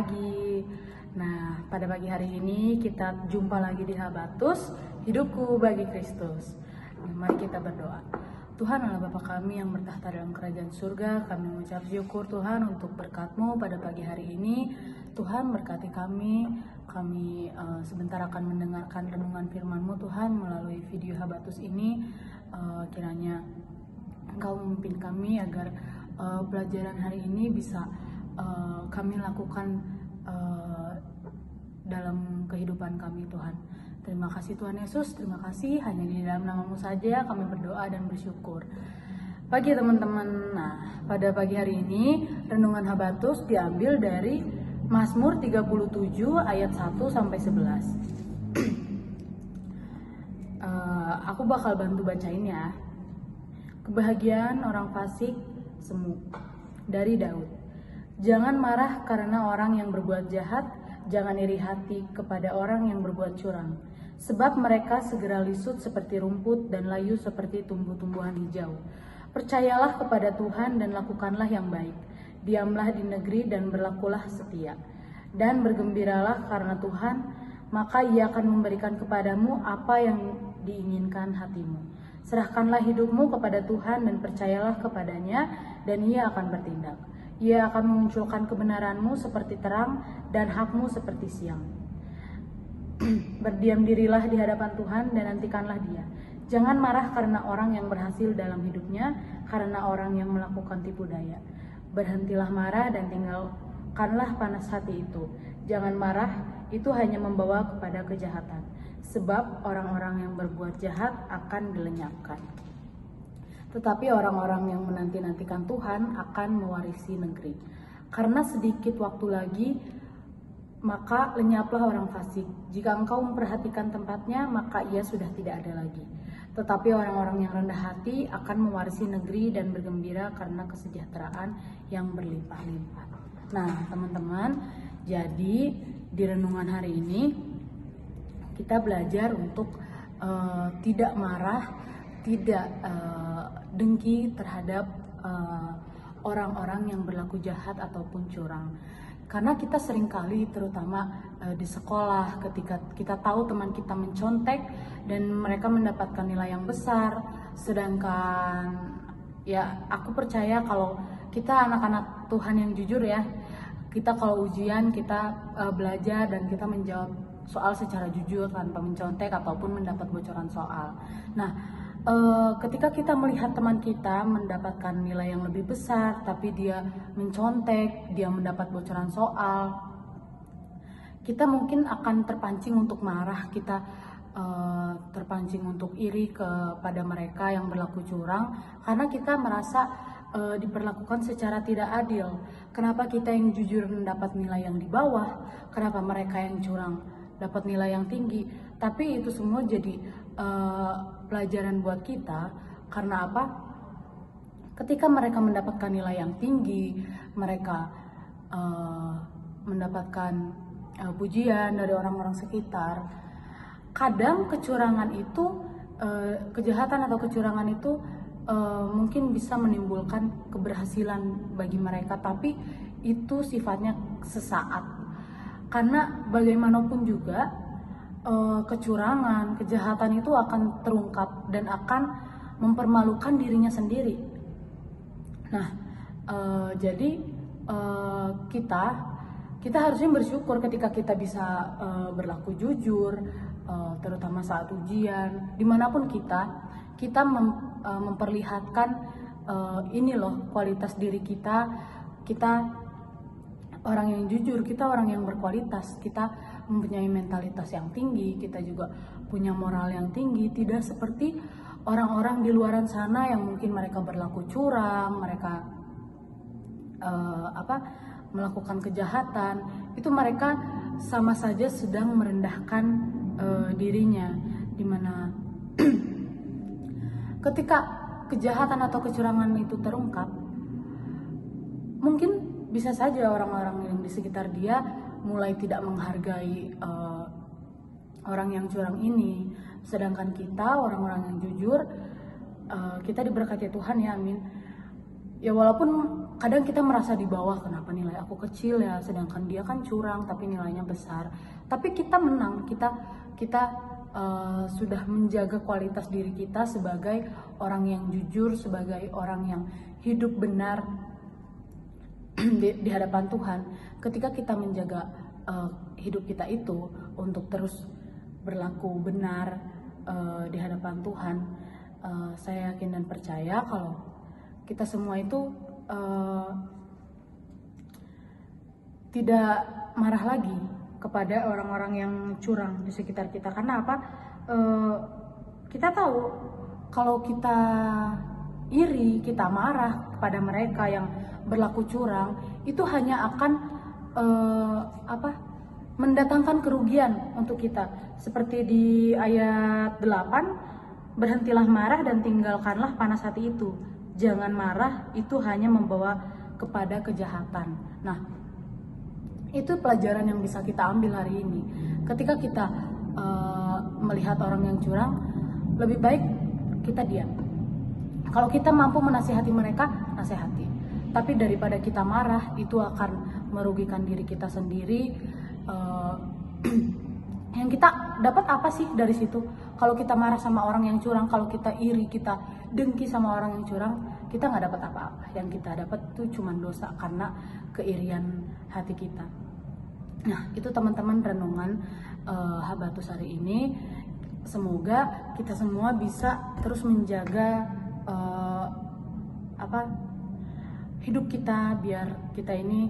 pagi. Nah, pada pagi hari ini kita jumpa lagi di Habatus, hidupku bagi Kristus. Nah, mari kita berdoa. Tuhan Allah Bapa kami yang bertahta dalam kerajaan surga, kami mengucap syukur Tuhan untuk berkat-Mu pada pagi hari ini. Tuhan berkati kami sebentar akan mendengarkan renungan firman-Mu Tuhan melalui video Habatus ini. Kiranya Engkau memimpin kami agar pelajaran hari ini bisa kami lakukan dalam kehidupan kami Tuhan. Terima kasih Tuhan Yesus, terima kasih, hanya di dalam nama-Mu saja kami berdoa dan bersyukur. Pagi teman-teman, nah pada pagi hari ini renungan Habatus diambil dari Mazmur 37 ayat 1 sampai 11. Aku bakal bantu bacain ya. Kebahagiaan orang fasik semu, dari Daud. Jangan marah karena orang yang berbuat jahat, jangan iri hati kepada orang yang berbuat curang. Sebab mereka segera lisut seperti rumput dan layu seperti tumbuh-tumbuhan hijau. Percayalah kepada Tuhan dan lakukanlah yang baik. Diamlah di negeri dan berlakulah setia. Dan bergembiralah karena Tuhan, maka Ia akan memberikan kepadamu apa yang diinginkan hatimu. Serahkanlah hidupmu kepada Tuhan dan percayalah kepadanya, dan Ia akan bertindak. Ia akan memunculkan kebenaranmu seperti terang dan hakmu seperti siang. Berdiam dirilah di hadapan Tuhan dan nantikanlah Dia. Jangan marah karena orang yang berhasil dalam hidupnya, karena orang yang melakukan tipu daya. Berhentilah marah dan tinggalkanlah panas hati itu. Jangan marah, itu hanya membawa kepada kejahatan. Sebab orang-orang yang berbuat jahat akan dilenyapkan. Tetapi orang-orang yang menanti-nantikan Tuhan akan mewarisi negeri. Karena sedikit waktu lagi, maka lenyaplah orang fasik. Jika engkau memperhatikan tempatnya, maka ia sudah tidak ada lagi. Tetapi orang-orang yang rendah hati akan mewarisi negeri dan bergembira karena kesejahteraan yang berlimpah-limpah. Nah, teman-teman, jadi di renungan hari ini kita belajar untuk tidak marah, tidak dengki terhadap orang-orang yang berlaku jahat ataupun curang. Karena kita seringkali terutama di sekolah ketika kita tahu teman kita mencontek dan mereka mendapatkan nilai yang besar, sedangkan ya aku percaya kalau kita anak-anak Tuhan yang jujur ya, kita kalau ujian kita belajar dan kita menjawab soal secara jujur tanpa mencontek ataupun mendapat bocoran soal. Nah, ketika kita melihat teman kita mendapatkan nilai yang lebih besar tapi dia mencontek, dia mendapat bocoran soal, kita mungkin akan terpancing untuk marah, kita terpancing untuk iri kepada mereka yang berlaku curang karena kita merasa diperlakukan secara tidak adil. Kenapa kita yang jujur mendapat nilai yang di bawah, kenapa mereka yang curang dapat nilai yang tinggi? Tapi itu semua jadi pelajaran buat kita. Karena apa? Ketika mereka mendapatkan nilai yang tinggi, mereka mendapatkan pujian dari orang-orang sekitar, kadang kecurangan itu, kejahatan atau kecurangan itu mungkin bisa menimbulkan keberhasilan bagi mereka, tapi itu sifatnya sesaat. Karena bagaimanapun juga kecurangan, kejahatan itu akan terungkap dan akan mempermalukan dirinya sendiri. Nah, jadi kita harusnya bersyukur ketika kita bisa berlaku jujur, terutama saat ujian, dimanapun kita memperlihatkan ini loh kualitas diri kita orang yang jujur, kita orang yang berkualitas, kita mempunyai mentalitas yang tinggi, kita juga punya moral yang tinggi, tidak seperti orang-orang di luaran sana yang mungkin mereka berlaku curang, mereka melakukan kejahatan, itu mereka sama saja sedang merendahkan dirinya, dimana ketika kejahatan atau kecurangan itu terungkap, mungkin bisa saja orang-orang yang di sekitar dia mulai tidak menghargai orang yang curang ini. Sedangkan kita, orang-orang yang jujur, kita diberkati Tuhan ya, amin. Ya walaupun kadang kita merasa di bawah, kenapa nilai aku kecil ya, sedangkan dia kan curang tapi nilainya besar. Tapi kita menang, kita sudah menjaga kualitas diri kita sebagai orang yang jujur, sebagai orang yang hidup benar di hadapan Tuhan. Ketika kita menjaga hidup kita itu untuk terus berlaku benar di hadapan Tuhan, saya yakin dan percaya kalau kita semua itu tidak marah lagi kepada orang-orang yang curang di sekitar kita. Karena apa? Kita tahu kalau kita iri, kita marah kepada mereka yang berlaku curang, itu hanya akan mendatangkan kerugian untuk kita. Seperti di ayat 8, berhentilah marah dan tinggalkanlah panas hati itu. Jangan marah, itu hanya membawa kepada kejahatan. Nah, itu pelajaran yang bisa kita ambil hari ini. Ketika kita melihat orang yang curang, lebih baik kita diam. Kalau kita mampu menasihati mereka, nasihati. Tapi daripada kita marah, itu akan merugikan diri kita sendiri. Yang kita dapat apa sih dari situ? Kalau kita marah sama orang yang curang, kalau kita iri, kita dengki sama orang yang curang, kita nggak dapat apa-apa. Yang kita dapat itu cuma dosa karena keirian hati kita. Nah, itu teman-teman renungan Habatus hari ini. Semoga kita semua bisa terus menjaga hidup kita, biar kita ini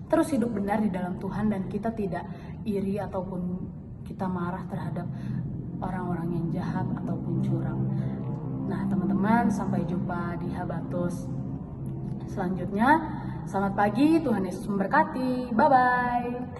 terus hidup benar di dalam Tuhan dan kita tidak iri ataupun kita marah terhadap orang-orang yang jahat ataupun curang. Nah, teman-teman, sampai jumpa di Habatus selanjutnya. Selamat pagi, Tuhan Yesus memberkati. Bye-bye.